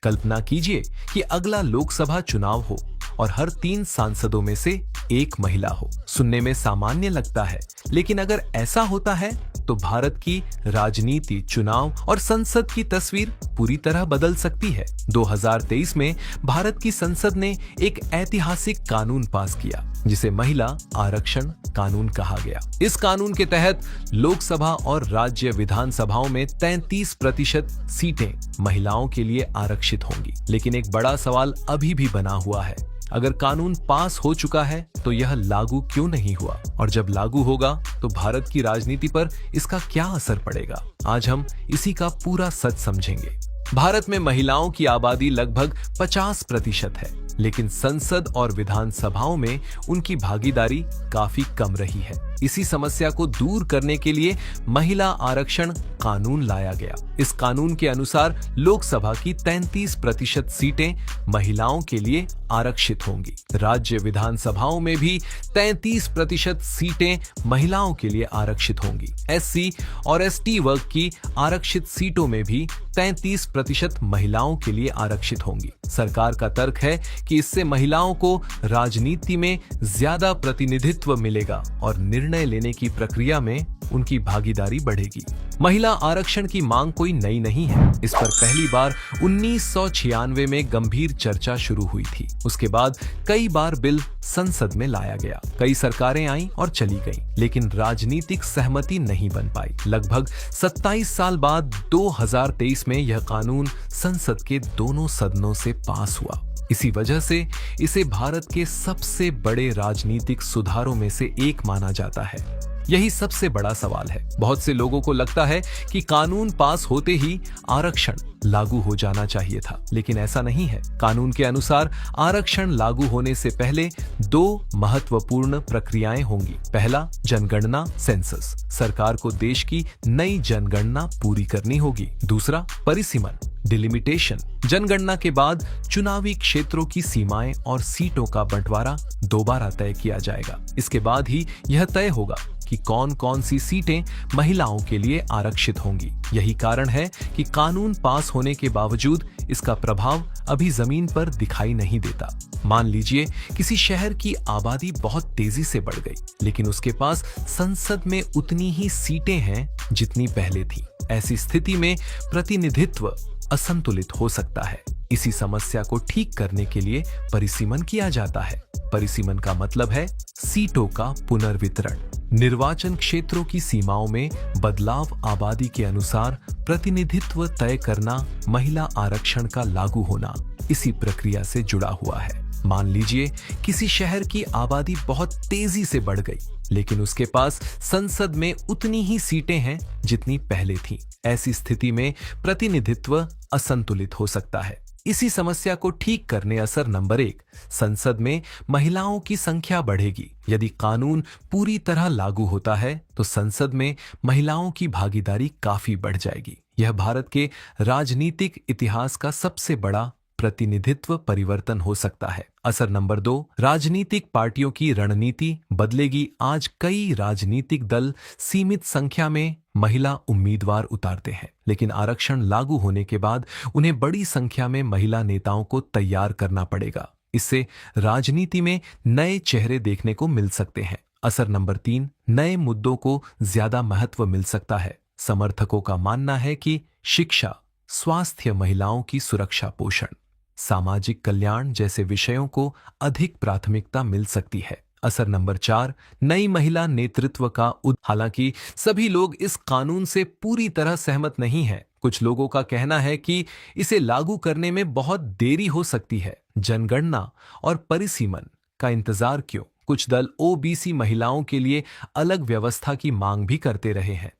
कल्पना कीजिए कि अगला लोकसभा चुनाव हो और हर 3 सांसदों में से एक महिला हो। सुनने में सामान्य लगता है, लेकिन अगर ऐसा होता है तो भारत की राजनीति, चुनाव और संसद की तस्वीर पूरी तरह बदल सकती है। 2023 में भारत की संसद ने एक ऐतिहासिक कानून पास किया, जिसे महिला आरक्षण कानून कहा गया। इस कानून के तहत लोकसभा और राज्य विधानसभाओं में 33% सीटें महिलाओं के लिए आरक्षित होंगी। लेकिन एक बड़ा सवाल अभी भी बना हुआ है, अगर कानून पास हो चुका है तो यह लागू क्यों नहीं हुआ, और जब लागू होगा तो भारत की राजनीति पर इसका क्या असर पड़ेगा। आज हम इसी का पूरा सच समझेंगे। भारत में महिलाओं की आबादी लगभग 50% है, लेकिन संसद और विधानसभाओं में उनकी भागीदारी काफी कम रही है। इसी समस्या को दूर करने के लिए महिला आरक्षण कानून लाया गया। इस कानून के अनुसार लोकसभा की 33% सीटें महिलाओं के लिए आरक्षित होंगी। राज्य विधानसभाओं में भी 33% सीटें महिलाओं के लिए आरक्षित होंगी। एससी और एसटी वर्ग की आरक्षित सीटों में भी 33% महिलाओं के लिए आरक्षित होंगी। सरकार का तर्क है कि इससे महिलाओं को राजनीति में ज्यादा प्रतिनिधित्व मिलेगा और निर्णय लेने की प्रक्रिया में उनकी भागीदारी बढ़ेगी। महिला आरक्षण की मांग कोई नई नहीं है। इस पर पहली बार 1996 में गंभीर चर्चा शुरू हुई थी। उसके बाद कई बार बिल संसद में लाया गया। कई सरकारें आईं और चली गईं, लेकिन राजनीतिक सहमति नहीं बन पाई। लगभग 27 साल बाद 2023 में यह कानून संसद के दोनों सदनों से पास हुआ। इसी वजह से इसे भारत के सबसे बड़े राजनीतिक सुधारों में से एक माना जाता है। यही सबसे बड़ा सवाल है। बहुत से लोगों को लगता है कि कानून पास होते ही आरक्षण लागू हो जाना चाहिए था, लेकिन ऐसा नहीं है। कानून के अनुसार आरक्षण लागू होने से पहले 2 महत्वपूर्ण प्रक्रियाएं होंगी। पहला, जनगणना सेंसस। सरकार को देश की नई जनगणना पूरी करनी होगी। दूसरा, परिसीमन डिलिमिटेशन। जनगणना के बाद चुनावी क्षेत्रों की सीमाएं और सीटों का बंटवारा दोबारा तय किया जाएगा। इसके बाद ही यह तय होगा कि कौन कौन सी सीटें महिलाओं के लिए आरक्षित होंगी। यही कारण है कि कानून पास होने के बावजूद इसका प्रभाव अभी जमीन पर दिखाई नहीं देता। मान लीजिए किसी शहर की आबादी बहुत तेजी से बढ़ गई, लेकिन उसके पास संसद में उतनी ही सीटें हैं जितनी पहले थी। ऐसी स्थिति में प्रतिनिधित्व असंतुलित हो सकता है। इसी समस्या को ठीक करने के लिए परिसीमन किया जाता है। परिसीमन का मतलब है सीटों का पुनर्वितरण। निर्वाचन क्षेत्रों की सीमाओं में बदलाव, आबादी के अनुसार प्रतिनिधित्व तय करना, महिला आरक्षण का लागू होना इसी प्रक्रिया से जुड़ा हुआ है। मान लीजिए किसी शहर की आबादी बहुत तेजी से बढ़ गई, लेकिन उसके पास संसद में उतनी ही सीटें हैं जितनी पहले थी। ऐसी स्थिति में प्रतिनिधित्व असंतुलित हो सकता है। इसी समस्या को ठीक करने असर नंबर 1, संसद में महिलाओं की संख्या बढ़ेगी। यदि कानून पूरी तरह लागू होता है तो संसद में महिलाओं की भागीदारी काफी बढ़ जाएगी। यह भारत के राजनीतिक इतिहास का सबसे बड़ा प्रतिनिधित्व परिवर्तन हो सकता है। असर नंबर 2, राजनीतिक पार्टियों की रणनीति बदलेगी। आज कई राजनीतिक दल सीमित संख्या में महिला उम्मीदवार उतारते हैं, लेकिन आरक्षण लागू होने के बाद उन्हें बड़ी संख्या में महिला नेताओं को तैयार करना पड़ेगा। इससे राजनीति में नए चेहरे देखने को मिल सकते हैं। असर नंबर 3, नए मुद्दों को ज्यादा महत्व मिल सकता है। समर्थकों का मानना है कि शिक्षा, स्वास्थ्य, महिलाओं की सुरक्षा, पोषण, सामाजिक कल्याण जैसे विषयों को अधिक प्राथमिकता मिल सकती है। असर नंबर 4, नई महिला नेतृत्व का हालांकि सभी लोग इस कानून से पूरी तरह सहमत नहीं हैं। कुछ लोगों का कहना है कि इसे लागू करने में बहुत देरी हो सकती है। जनगणना और परिसीमन का इंतजार क्यों? कुछ दल ओबीसी महिलाओं के लिए अलग व्यवस्था की मांग भी करते रहे हैं।